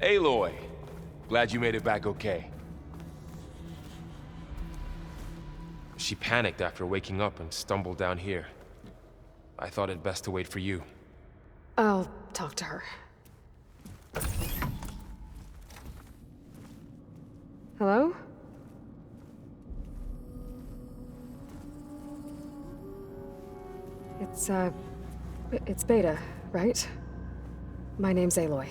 Aloy, glad you made it back okay. She panicked after waking up and stumbled down here. I thought it best to wait for you. I'll talk to her. Hello? It's Beta, right? My name's Aloy.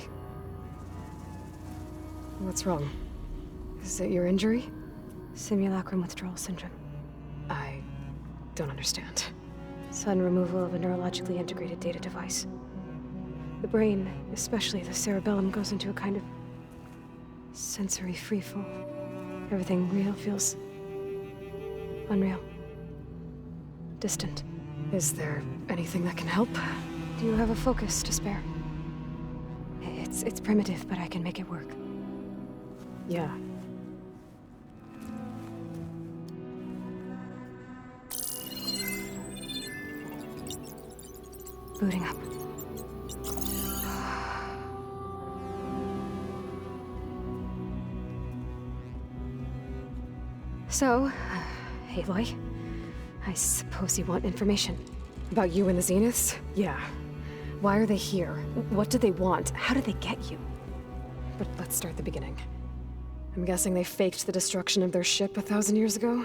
What's wrong? Is it your injury? Simulacrum withdrawal syndrome. I don't understand. Sudden removal of a neurologically integrated data device. The brain, especially the cerebellum, goes into a kind of sensory freefall. Everything real feels unreal. Distant. Is there anything that can help? Do you have a focus to spare? It's primitive, but I can make it work. Yeah. Booting up. So, Aloy, I suppose you want information. About you and the Zeniths? Yeah. Why are they here? What do they want? How did they get you? But let's start at the beginning. I'm guessing they faked the destruction of their ship 1,000 years ago?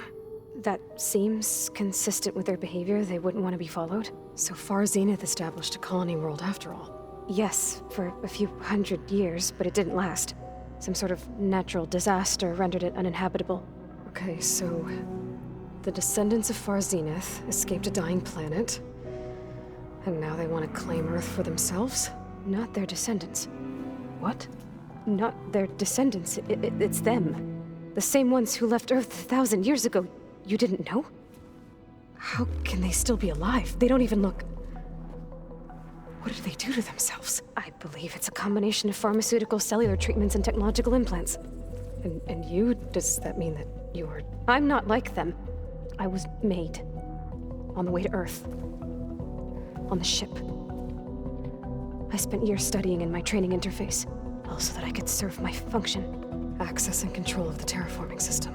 That seems consistent with their behavior. They wouldn't want to be followed. So far, Zenith established a colony world after all. Yes, for a few hundred years, but it didn't last. Some sort of natural disaster rendered it uninhabitable. Okay, so the descendants of Far Zenith escaped a dying planet, and now they want to claim Earth for themselves? Not their descendants. What? Not their descendants. It's them. The same ones who left Earth 1,000 years ago. You didn't know? How can they still be alive? They don't even look... What did they do to themselves? I believe it's a combination of pharmaceutical, cellular treatments, and technological implants. And you? Does that mean that you were... I'm not like them. I was made. On the way to Earth. On the ship. I spent years studying in my training interface, all so that I could serve my function. Access and control of the terraforming system.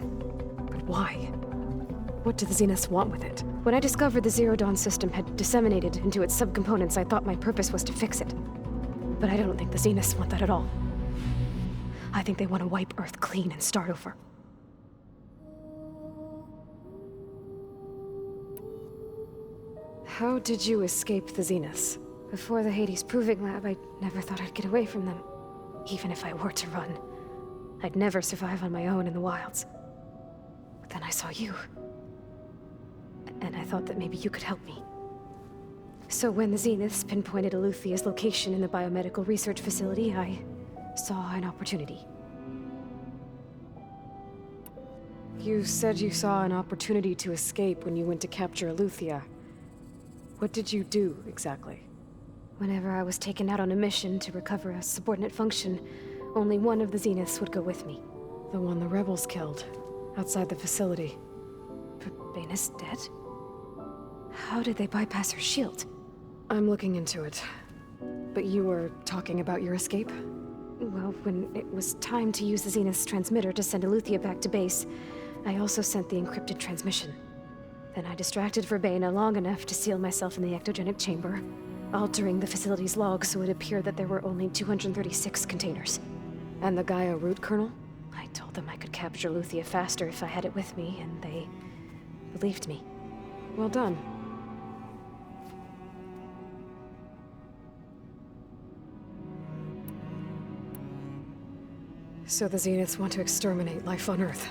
But why? What do the Zeniths want with it? When I discovered the Zero Dawn system had disseminated into its subcomponents, I thought my purpose was to fix it. But I don't think the Zeniths want that at all. I think they want to wipe Earth clean and start over. How did you escape the Zeniths? Before the Hades Proving Lab, I never thought I'd get away from them. Even if I were to run, I'd never survive on my own in the wilds. But then I saw you. And I thought that maybe you could help me. So when the Zeniths pinpointed Eluthia's location in the biomedical research facility, I saw an opportunity. You said you saw an opportunity to escape when you went to capture Eluthia. What did you do, exactly? Whenever I was taken out on a mission to recover a subordinate function, only one of the Zeniths would go with me. The one the rebels killed, outside the facility. But Baina's dead? How did they bypass her shield? I'm looking into it. But you were talking about your escape? Well, when it was time to use the Zenith's transmitter to send Eluthia back to base, I also sent the encrypted transmission. Then I distracted Verbena long enough to seal myself in the ectogenic chamber, altering the facility's log so it appeared that there were only 236 containers. And the GAIA root kernel? I told them I could capture Eluthia faster if I had it with me, and they believed me. Well done. So the Zeniths want to exterminate life on Earth.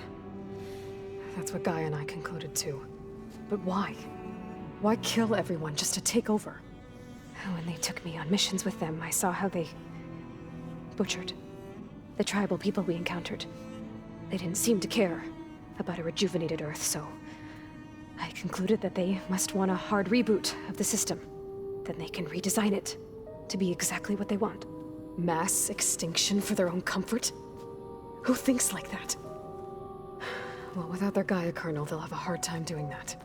That's what GAIA and I concluded too. But why? Why kill everyone just to take over? When they took me on missions with them, I saw how they butchered the tribal people we encountered. They didn't seem to care about a rejuvenated Earth, so I concluded that they must want a hard reboot of the system. Then they can redesign it to be exactly what they want. Mass extinction for their own comfort? Who thinks like that? Well, without their GAIA kernel, they'll have a hard time doing that.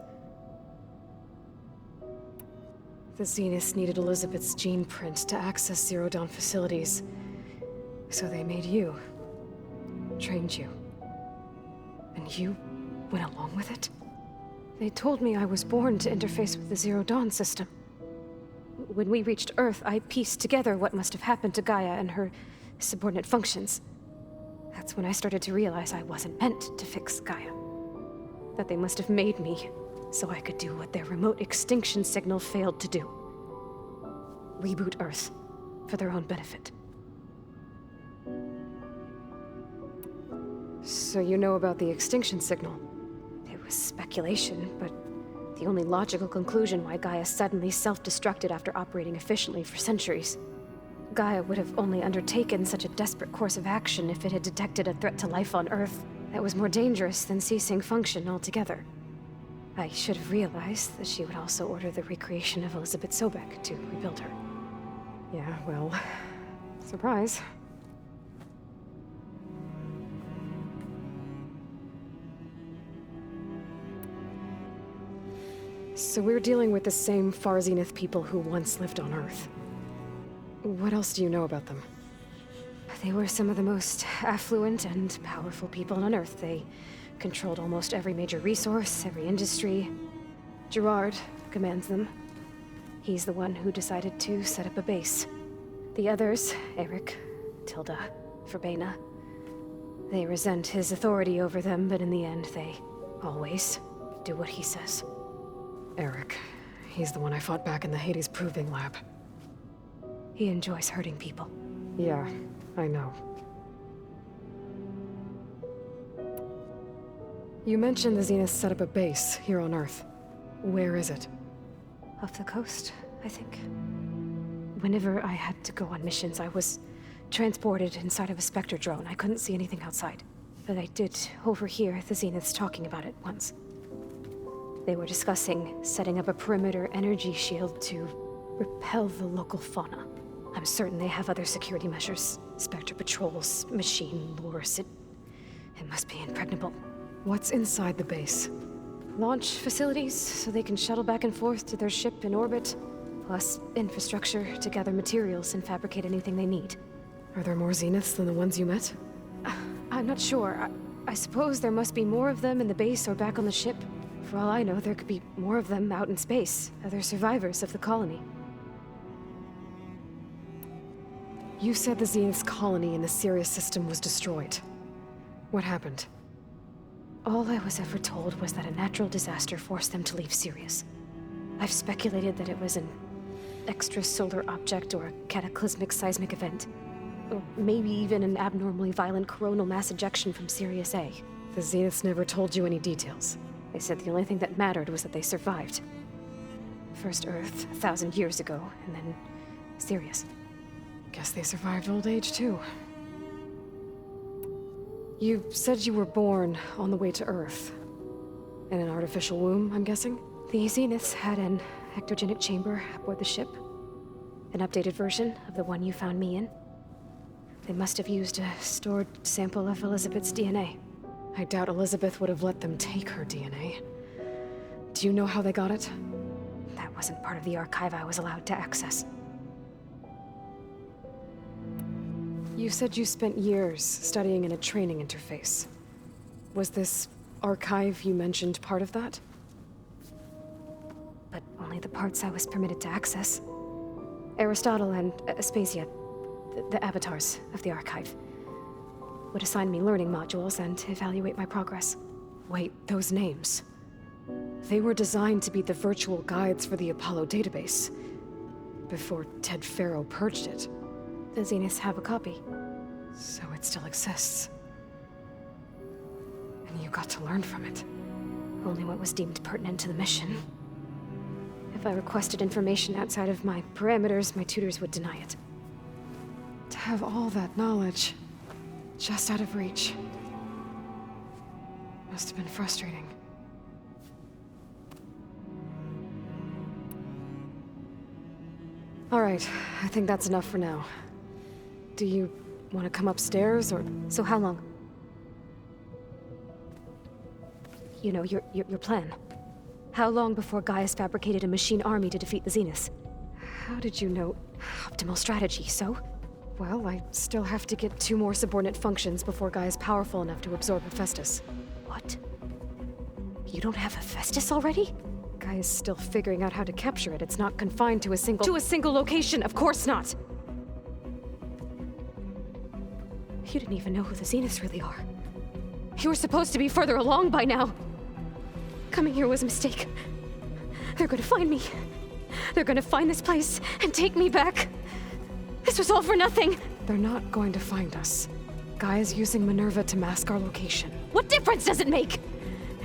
The Zeniths needed Elizabeth's gene print to access Zero Dawn facilities, So they made you. Trained you. And you went along with it? They told me I was born to interface with the Zero Dawn system. When we reached Earth, I pieced together what must have happened to Gaia and her subordinate functions. That's when I started to realize I wasn't meant to fix Gaia. That they must have made me so I could do what their remote extinction signal failed to do. Reboot Earth for their own benefit. So you know about the extinction signal? It was speculation, but the only logical conclusion why Gaia suddenly self-destructed after operating efficiently for centuries. Gaia would have only undertaken such a desperate course of action if it had detected a threat to life on Earth that was more dangerous than ceasing function altogether. I should have realized that she would also order the recreation of Elizabeth Sobek to rebuild her. Yeah, well, surprise. So we're dealing with the same Far Zenith people who once lived on Earth. What else do you know about them? They were some of the most affluent and powerful people on Earth. They controlled almost every major resource, every industry. Gerard commands them. He's the one who decided to set up a base. The others, Eric, Tilda, Verbena, they resent his authority over them, but in the end, they always do what he says. Eric. He's the one I fought back in the Hades Proving Lab. He enjoys hurting people. Yeah, I know. You mentioned the Zenith set up a base here on Earth. Where is it? Off the coast, I think. Whenever I had to go on missions, I was transported inside of a Spectre drone. I couldn't see anything outside. But I did overhear the Zeniths talking about it once. They were discussing setting up a perimeter energy shield to repel the local fauna. I'm certain they have other security measures. Spectre patrols, machine lures. It must be impregnable. What's inside the base? Launch facilities, so they can shuttle back and forth to their ship in orbit. Plus infrastructure to gather materials and fabricate anything they need. Are there more Zeniths than the ones you met? I'm not sure. I suppose there must be more of them in the base or back on the ship. For all I know, there could be more of them out in space, other survivors of the colony. You said the Zenith's colony in the Sirius system was destroyed. What happened? All I was ever told was that a natural disaster forced them to leave Sirius. I've speculated that it was an extrasolar object or a cataclysmic seismic event. Or maybe even an abnormally violent coronal mass ejection from Sirius A. The Zeniths never told you any details. They said the only thing that mattered was that they survived. First Earth, 1,000 years ago, and then Sirius. Guess they survived old age, too. You said you were born on the way to Earth. In an artificial womb, I'm guessing? The Zeniths had an ectogenic chamber aboard the ship. An updated version of the one you found me in. They must have used a stored sample of Elizabeth's DNA. I doubt Elizabeth would have let them take her DNA. Do you know how they got it? That wasn't part of the archive I was allowed to access. You said you spent years studying in a training interface. Was this archive you mentioned part of that? But only the parts I was permitted to access. Aristotle and Aspasia, the avatars of the archive, would assign me learning modules and evaluate my progress. Wait, those names. They were designed to be the virtual guides for the Apollo database, before Ted Faro purged it. The Zeniths have a copy. So it still exists. And you got to learn from it. Only what was deemed pertinent to the mission. If I requested information outside of my parameters, my tutors would deny it. To have all that knowledge just out of reach must have been frustrating. All right, I think that's enough for now. Do you want to come upstairs, or... So how long? You know, your plan. How long before Gaia's fabricated a machine army to defeat the Zeniths? How did you know? Optimal strategy, so? Well, I still have to get 2 more subordinate functions before Gaia's powerful enough to absorb Hephaestus. What? You don't have Hephaestus already? Gaia's still figuring out how to capture it. It's not confined to a single location, of course not! You didn't even know who the Zeniths really are. You were supposed to be further along by now. Coming here was a mistake. They're gonna find me. They're gonna find this place and take me back. This was all for nothing. They're not going to find us. Gaia's using Minerva to mask our location. What difference does it make?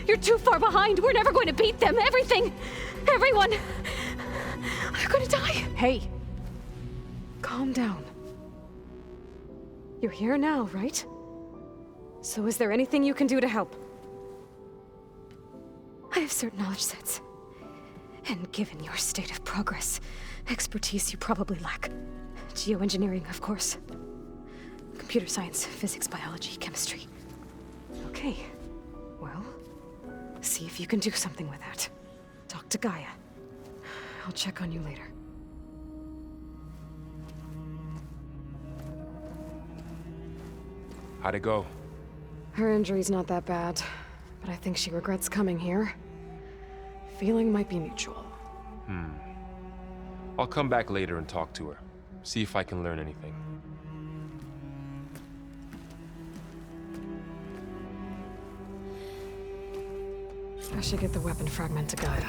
You're too far behind. We're never going to beat them. Everything, everyone, are gonna die. Hey! Calm down. You're here now, right? So is there anything you can do to help? I have certain knowledge sets. And given your state of progress, expertise you probably lack. Geoengineering, of course. Computer science, physics, biology, chemistry. Okay. Well, see if you can do something with that. Talk to Gaia. I'll check on you later. How'd it go? Her injury's not that bad, but I think she regrets coming here. Feeling might be mutual. I'll come back later and talk to her. See if I can learn anything. I should get the weapon fragment to Gaia.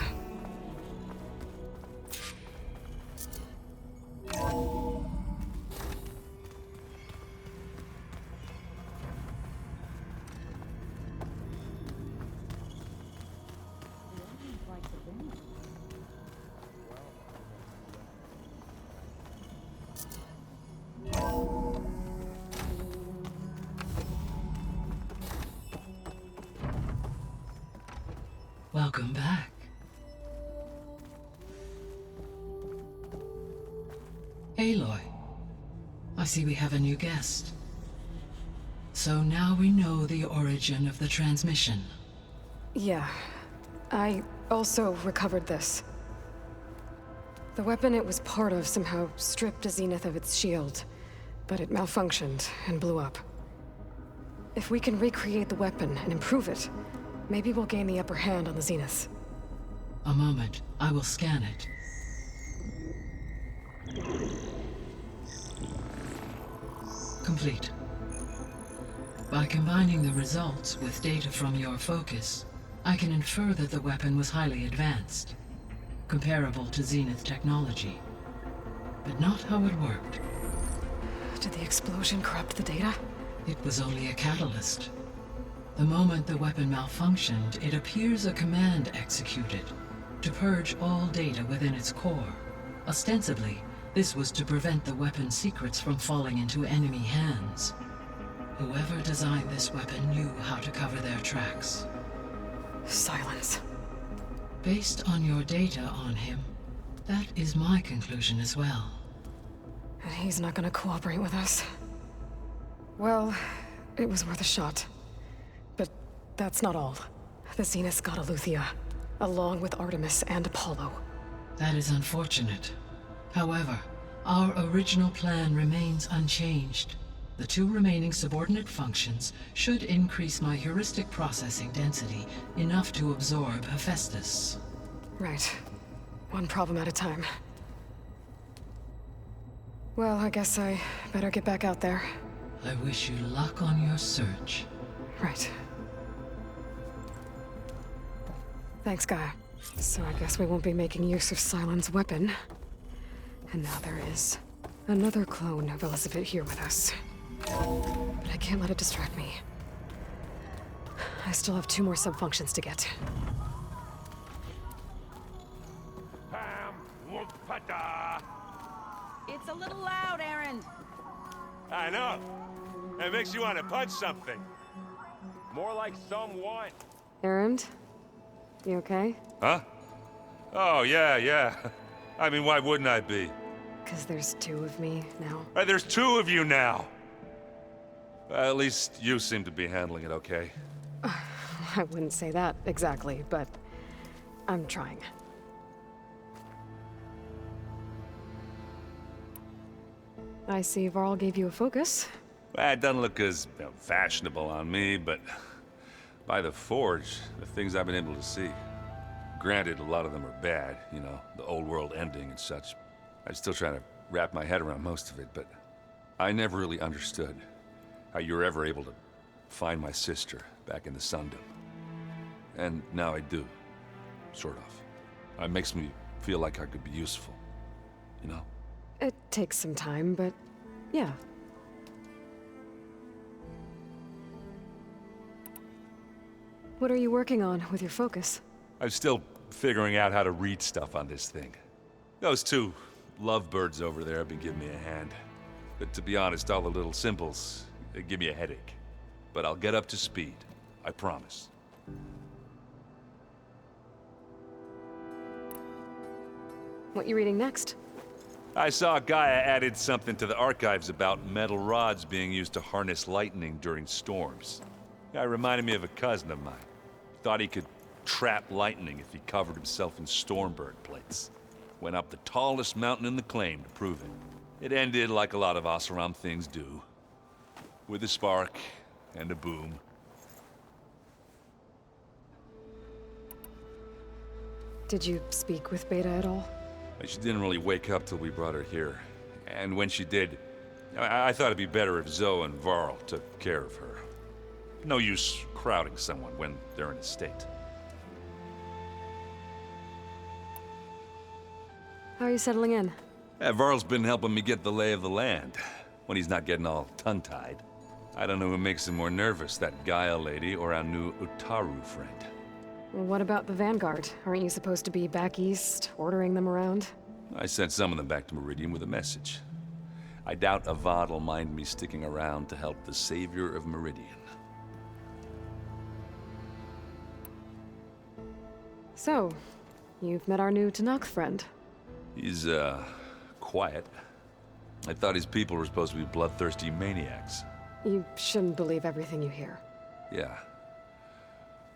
Welcome back. Aloy, I see we have a new guest. So now we know the origin of the transmission. Yeah. I also recovered this. The weapon it was part of somehow stripped a Zenith of its shield, but it malfunctioned and blew up. If we can recreate the weapon and improve it, maybe we'll gain the upper hand on the Zeniths. A moment, I will scan it. Complete. By combining the results with data from your focus, I can infer that the weapon was highly advanced, comparable to Zenith technology, but not how it worked. Did the explosion corrupt the data? It was only a catalyst. The moment the weapon malfunctioned, it appears a command executed to purge all data within its core. Ostensibly, this was to prevent the weapon's secrets from falling into enemy hands. Whoever designed this weapon knew how to cover their tracks. Silence. Based on your data on him, that is my conclusion as well. And he's not gonna cooperate with us. Well, it was worth a shot. But that's not all. The Zeniths got Eleuthia, along with Artemis and Apollo. That is unfortunate. However, our original plan remains unchanged. The 2 remaining subordinate functions should increase my heuristic processing density enough to absorb Hephaestus. Right. One problem at a time. Well, I guess I better get back out there. I wish you luck on your search. Right. Thanks, Gaia. So I guess we won't be making use of Cylon's weapon. And now there is another clone of Elizabeth here with us. But I can't let it distract me. I still have 2 more sub-functions to get. It's a little loud, Aaron. I know. It makes you want to punch something. More like someone. Erend? You okay? Huh? Oh, yeah. I mean, why wouldn't I be? 'Cause there's 2 of me now. There's 2 of you now. At least you seem to be handling it okay. I wouldn't say that exactly, but I'm trying. I see Varl gave you a focus. Well, it doesn't look as fashionable on me, but by the Forge, the things I've been able to see. Granted, a lot of them are bad, you know, the old world ending and such. I'm still trying to wrap my head around most of it, but I never really understood how you were ever able to find my sister back in the Sundom. And now I do, sort of. It makes me feel like I could be useful, you know? It takes some time, but yeah. What are you working on with your focus? I'm still figuring out how to read stuff on this thing. Those two lovebirds over there have been giving me a hand. But to be honest, all the little symbols, they give me a headache. But I'll get up to speed, I promise. What you reading next? I saw GAIA added something to the archives about metal rods being used to harness lightning during storms. It reminded me of a cousin of mine. Thought he could trap lightning if he covered himself in Stormbird plates. Went up the tallest mountain in the claim to prove it. It ended like a lot of Oseram things do. With a spark and a boom. Did you speak with Beta at all? She didn't really wake up till we brought her here. And when she did, I thought it'd be better if Zoe and Varl took care of her. No use crowding someone when they're in a state. How are you settling in? Varl's been helping me get the lay of the land, when he's not getting all tongue-tied. I don't know who makes him more nervous, that GAIA lady or our new Utaru friend. Well, what about the Vanguard? Aren't you supposed to be back east, ordering them around? I sent some of them back to Meridian with a message. I doubt Avad will mind me sticking around to help the savior of Meridian. So, you've met our new Tanakh friend. He's, quiet. I thought his people were supposed to be bloodthirsty maniacs. You shouldn't believe everything you hear. Yeah.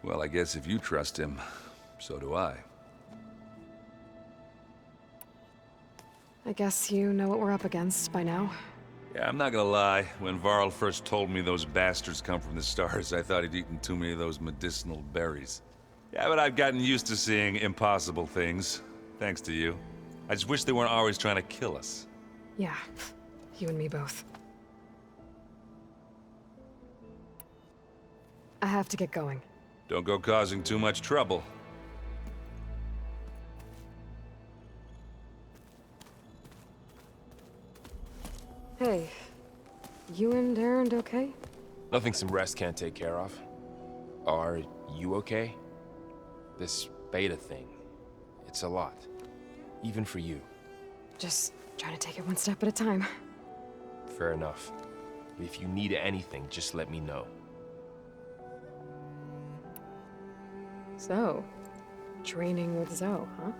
Well, I guess if you trust him, so do I. I guess you know what we're up against by now. Yeah, I'm not gonna lie. When Varl first told me those bastards come from the stars, I thought he'd eaten too many of those medicinal berries. Yeah, but I've gotten used to seeing impossible things, thanks to you. I just wish they weren't always trying to kill us. Yeah, you and me both. I have to get going. Don't go causing too much trouble. Hey, you and Aaron okay? Nothing some rest can't take care of. Are you okay? This beta thing, it's a lot. Even for you. Just trying to take it one step at a time. Fair enough. If you need anything, just let me know. So, training with Zoe, huh?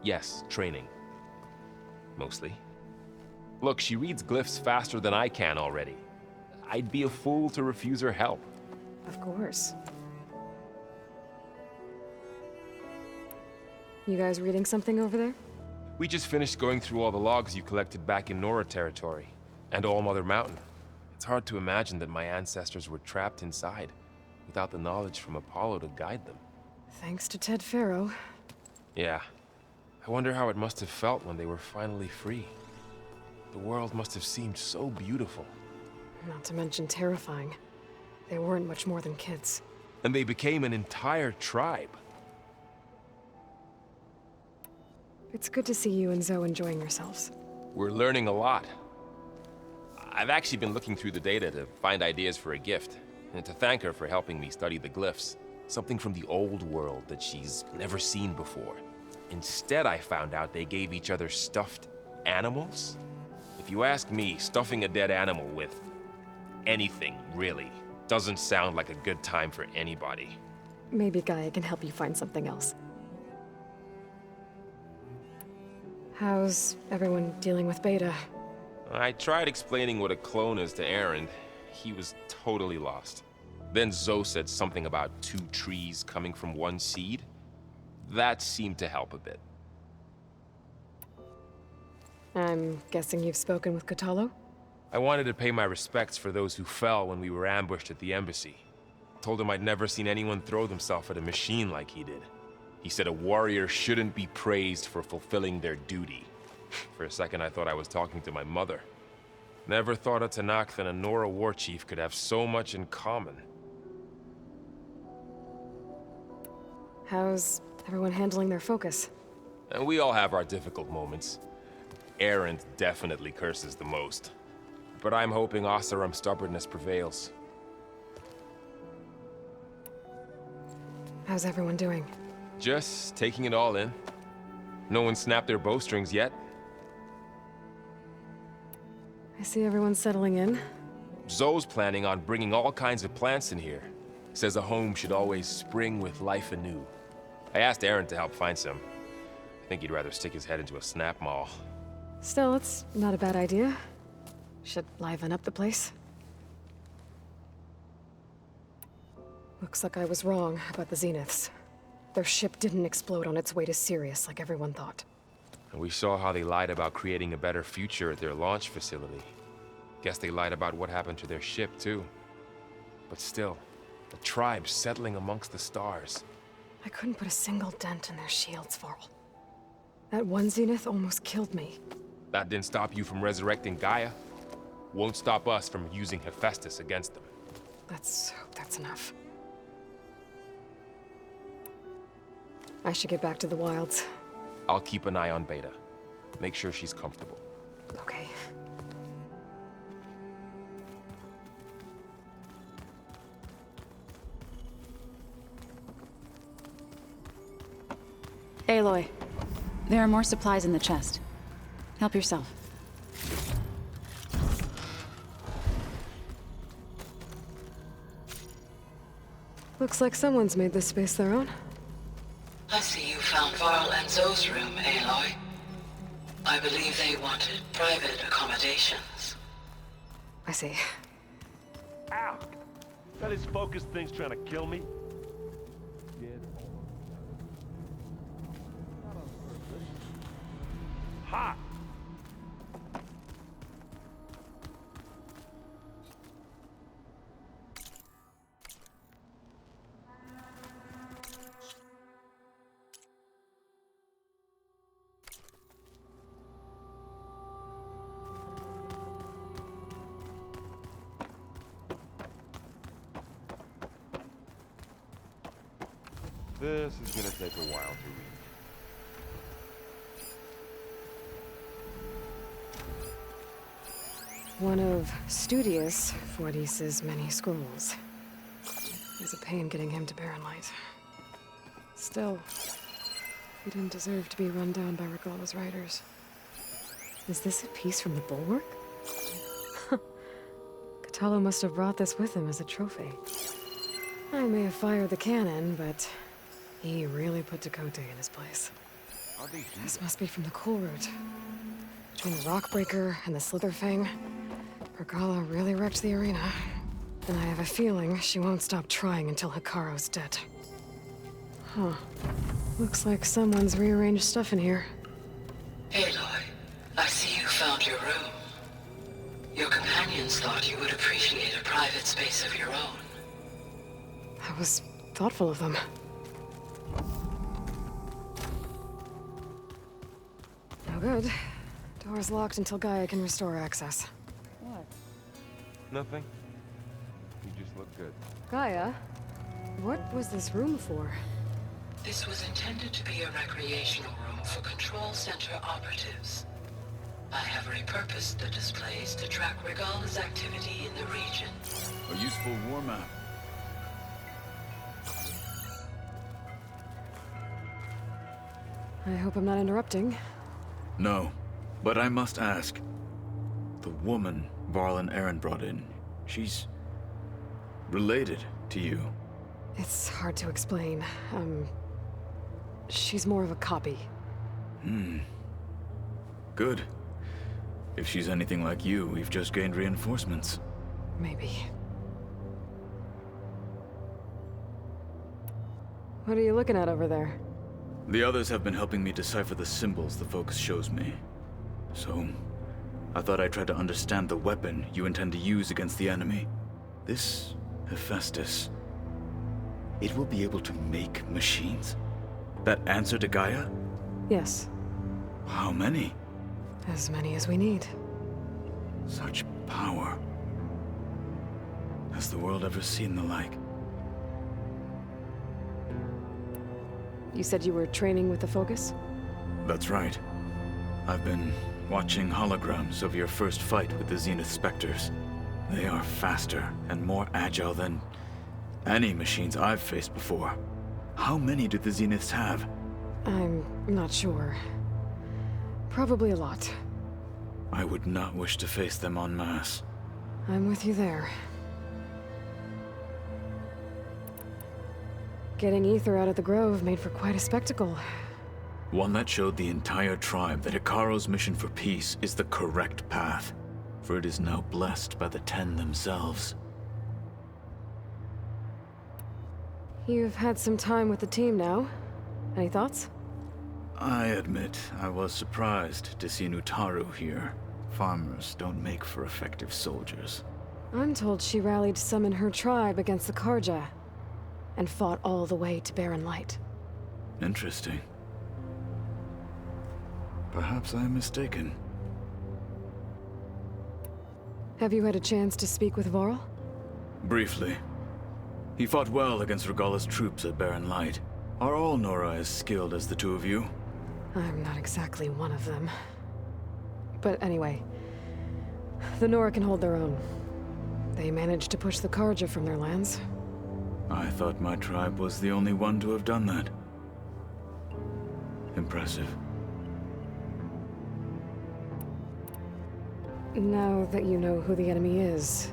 Yes, training. Mostly. Look, she reads glyphs faster than I can already. I'd be a fool to refuse her help. Of course. You guys reading something over there? We just finished going through all the logs you collected back in Nora territory, and All Mother Mountain. It's hard to imagine that my ancestors were trapped inside, without the knowledge from Apollo to guide them. Thanks to Ted Faro. Yeah. I wonder how it must have felt when they were finally free. The world must have seemed so beautiful. Not to mention terrifying. They weren't much more than kids. And they became an entire tribe. It's good to see you and Zoe enjoying yourselves. We're learning a lot. I've actually been looking through the data to find ideas for a gift, and to thank her for helping me study the glyphs. Something from the old world that she's never seen before. Instead, I found out they gave each other stuffed animals. If you ask me, stuffing a dead animal with anything, really, doesn't sound like a good time for anybody. Maybe Gaia can help you find something else. How's everyone dealing with Beta? I tried explaining what a clone is to Aaron. He was totally lost. Then Zoe said something about 2 trees coming from 1 seed. That seemed to help a bit. I'm guessing you've spoken with Katalo? I wanted to pay my respects for those who fell when we were ambushed at the embassy. Told him I'd never seen anyone throw themselves at a machine like he did. He said a warrior shouldn't be praised for fulfilling their duty. For a second, I thought I was talking to my mother. Never thought a Tanakh and a Nora war chief could have so much in common. How's everyone handling their focus? And we all have our difficult moments. Erend definitely curses the most. But I'm hoping Oseram's stubbornness prevails. How's everyone doing? Just taking it all in. No one snapped their bowstrings yet. I see everyone settling in. Zoe's planning on bringing all kinds of plants in here. Says a home should always spring with life anew. I asked Aaron to help find some. I think he'd rather stick his head into a snap mall. Still, it's not a bad idea. Should liven up the place. Looks like I was wrong about the Zeniths. Their ship didn't explode on its way to Sirius like everyone thought. And we saw how they lied about creating a better future at their launch facility. Guess they lied about what happened to their ship, too. But still, the tribe settling amongst the stars. I couldn't put a single dent in their shields, Varl. That one Zenith almost killed me. That didn't stop you from resurrecting Gaia. Won't stop us from using Hephaestus against them. Let's hope that's enough. I should get back to the wilds. I'll keep an eye on Beta. Make sure she's comfortable. Okay. Aloy, there are more supplies in the chest. Help yourself. Looks like someone's made this space their own. I see you found Varl and Zoe's room, Aloy. I believe they wanted private accommodations. I see. Ow! That his focus thing's trying to kill me? Ha! This is gonna take a while to read. One of Studious Fortis's many scrolls. It's a pain getting him to Barren Light. Still, he didn't deserve to be run down by Regalla's riders. Is this a piece from the bulwark? Katalo must have brought this with him as a trophy. I may have fired the cannon, but he really put Dakota in his place. This must be from the coal route. Between the Rockbreaker and the Slitherfang, Regalla really wrecked the arena. And I have a feeling she won't stop trying until Hikaru's dead. Huh. Looks like someone's rearranged stuff in here. Aloy, I see you found your room. Your companions thought you would appreciate a private space of your own. That was thoughtful of them. No good. Door's locked until Gaia can restore access. Nothing. You just look good. Gaia? What was this room for? This was intended to be a recreational room for Control Center operatives. I have repurposed the displays to track Regalla's activity in the region. A useful war map. I hope I'm not interrupting. No, but I must ask. The woman Varl and Aaron brought in, she's related to you. It's hard to explain. She's more of a copy. Good. If she's anything like you, we've just gained reinforcements. Maybe. What are you looking at over there? The others have been helping me decipher the symbols the Focus shows me. So, I thought I'd try to understand the weapon you intend to use against the enemy. This Hephaestus, it will be able to make machines? That answer to Gaia? Yes, How many? as many as we need. Such power. Has the world ever seen the like? You said you were training with the Focus? That's right. I've been watching holograms of your first fight with the Zenith Spectres. They are faster and more agile than any machines I've faced before. How many do the Zeniths have? I'm not sure. Probably a lot. I would not wish to face them en masse. I'm with you there. Getting Ether out of the Grove made for quite a spectacle. One that showed the entire tribe that Hikaro's mission for peace is the correct path, for it is now blessed by the Ten themselves. You've had some time with the team now. Any thoughts? I admit, I was surprised to see Nutaru here. Farmers don't make for effective soldiers. I'm told she rallied some in her tribe against the Karja, and fought all the way to Barren Light. Interesting. Perhaps I am mistaken. Have you had a chance to speak with Varl? Briefly. He fought well against Regalla's troops at Barren Light. Are all Nora as skilled as the two of you? I'm not exactly one of them. But anyway, the Nora can hold their own. They managed to push the Karja from their lands. I thought my tribe was the only one to have done that. Impressive. Now that you know who the enemy is,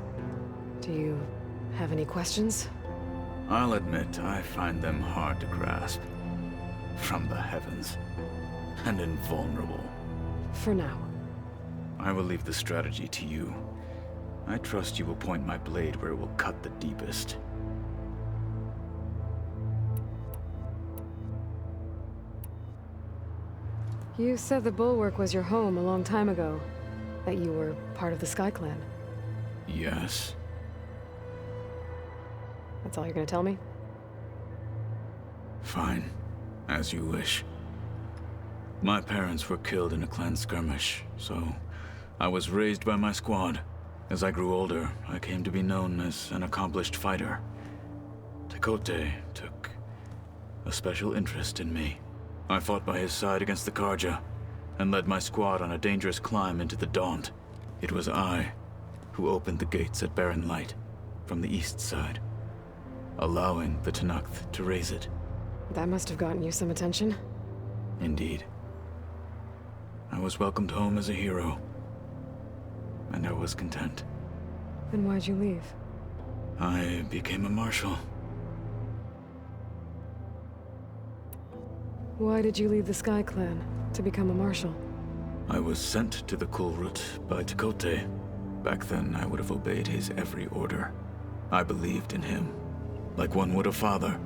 do you have any questions? I'll admit, I find them hard to grasp. From the heavens. And invulnerable. For now. I will leave the strategy to you. I trust you will point my blade where it will cut the deepest. You said the Bulwark was your home a long time ago. That you were part of the Sky Clan. Yes. That's all you're gonna tell me? Fine. As you wish. My parents were killed in a clan skirmish, so I was raised by my squad. As I grew older, I came to be known as an accomplished fighter. Tekote took a special interest in me. I fought by his side against the Karja, and led my squad on a dangerous climb into the Daunt. It was I who opened the gates at Barren Light, from the east side, allowing the Tenakth to raise it. That must have gotten you some attention. Indeed. I was welcomed home as a hero, and I was content. Then why'd you leave? I became a marshal. Why did you leave the Sky Clan to become a marshal? I was sent to the Kulrut by Tekote. Back then, I would have obeyed his every order. I believed in him, like one would a father.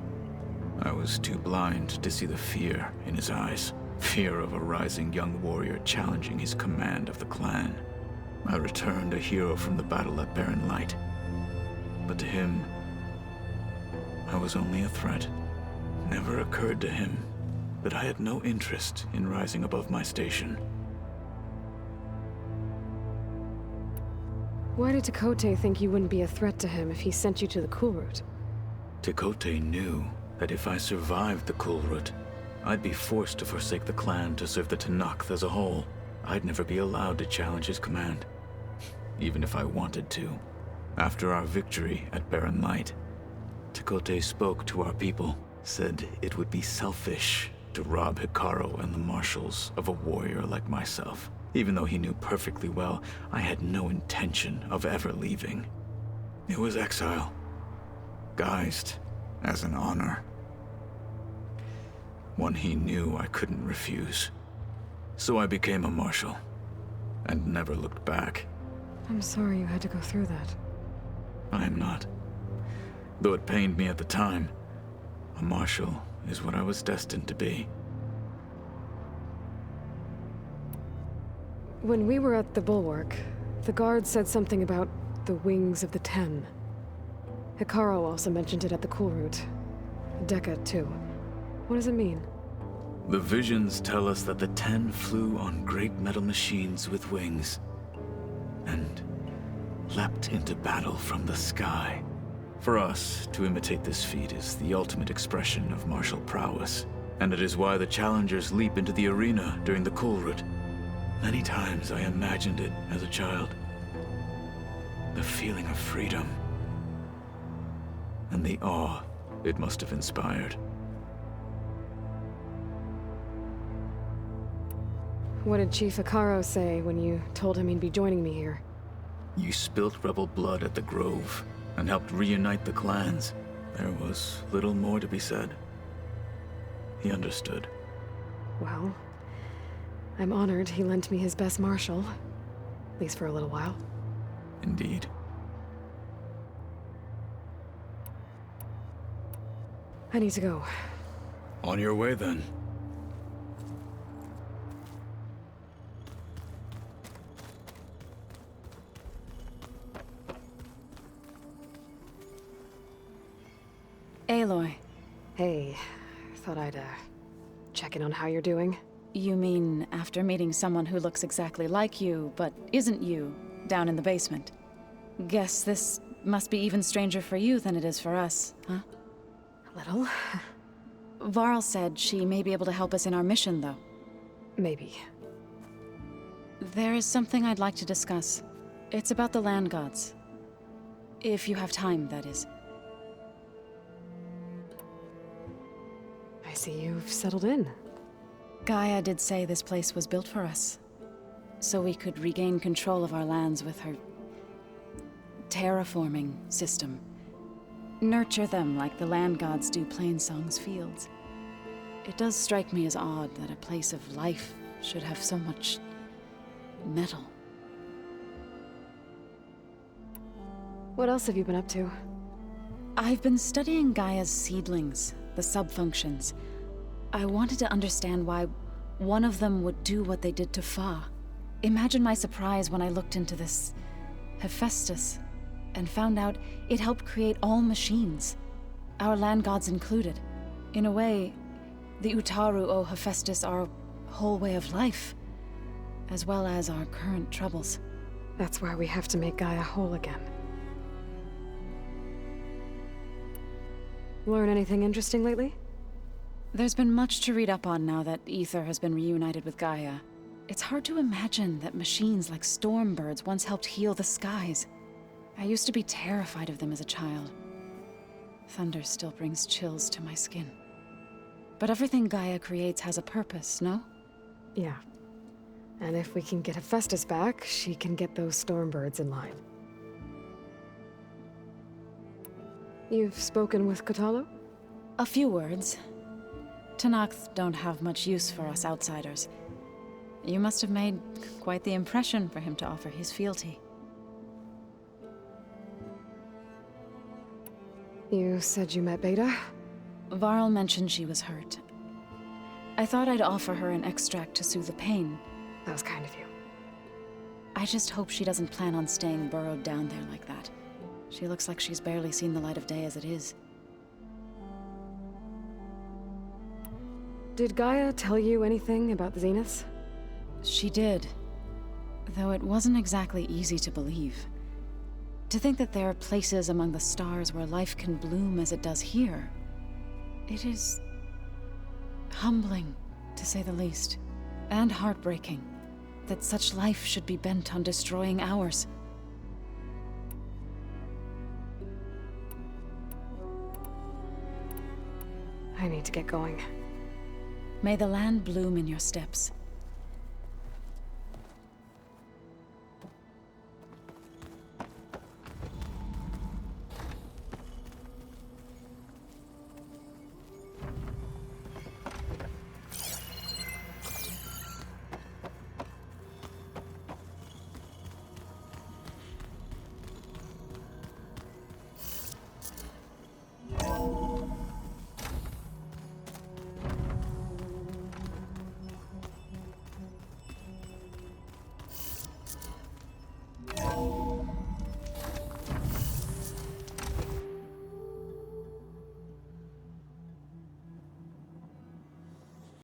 I was too blind to see the fear in his eyes. Fear of a rising young warrior challenging his command of the clan. I returned a hero from the battle at Barren Light. But to him, I was only a threat. Never occurred to him that I had no interest in rising above my station. Why did Tekote think you wouldn't be a threat to him if he sent you to the Kulrut? Tekote knew that if I survived the Kulrut, I'd be forced to forsake the clan to serve the Tenakth as a whole. I'd never be allowed to challenge his command, even if I wanted to. After our victory at Barren Light, Tekote spoke to our people, said it would be selfish to rob Hikaro and the marshals of a warrior like myself. Even though he knew perfectly well I had no intention of ever leaving. It was exile, guised as an honor. One he knew I couldn't refuse. So I became a marshal, and never looked back. I'm sorry you had to go through that. I am not. Though it pained me at the time, a marshal is what I was destined to be. When we were at the Bulwark, the guard said something about the Wings of the Ten. Hikaru also mentioned it at the Cool Route. Decca, too. What does it mean? The visions tell us that the Ten flew on great metal machines with wings, and leapt into battle from the sky. For us, to imitate this feat is the ultimate expression of martial prowess, and it is why the challengers leap into the arena during the Cool Route. Many times I imagined it as a child. The feeling of freedom, and the awe it must have inspired. What did Chief Hikaru say when you told him he'd be joining me here? You spilt rebel blood at the Grove, and helped reunite the clans. There was little more to be said. He understood. Well, I'm honored he lent me his best martial. At least for a little while. Indeed. I need to go. On your way, then. Aloy. Hey, thought I'd, check in on how you're doing. You mean after meeting someone who looks exactly like you, but isn't you, down in the basement? Guess this must be even stranger for you than it is for us, huh? A little. Varl said she may be able to help us in our mission, though. Maybe. There is something I'd like to discuss. It's about the land gods. If you have time, that is. I see you've settled in. Gaia did say this place was built for us, so we could regain control of our lands with her terraforming system. Nurture them like the land gods do Plainsong's fields. It does strike me as odd that a place of life should have so much metal. What else have you been up to? I've been studying Gaia's seedlings, the subfunctions. I wanted to understand why one of them would do what they did to Fa. Imagine my surprise when I looked into this Hephaestus and found out it helped create all machines, our land gods included. In a way, the Utaru owe Hephaestus our whole way of life, as well as our current troubles. That's why we have to make Gaia whole again. Learn anything interesting lately? There's been much to read up on now that Ether has been reunited with Gaia. It's hard to imagine that machines like Stormbirds once helped heal the skies. I used to be terrified of them as a child. Thunder still brings chills to my skin. But everything Gaia creates has a purpose, no? Yeah. And if we can get Hephaestus back, she can get those Stormbirds in line. You've spoken with Kotallo? A few words. Tenakth don't have much use for us outsiders. You must have made quite the impression for him to offer his fealty. You said you met Beta? Varl mentioned she was hurt. I thought I'd offer her an extract to soothe the pain. That was kind of you. I just hope she doesn't plan on staying burrowed down there like that. She looks like she's barely seen the light of day as it is. Did Gaia tell you anything about the Zeniths? She did. Though it wasn't exactly easy to believe. To think that there are places among the stars where life can bloom as it does here. It is humbling, to say the least. And heartbreaking, that such life should be bent on destroying ours. I need to get going. May the land bloom in your steps.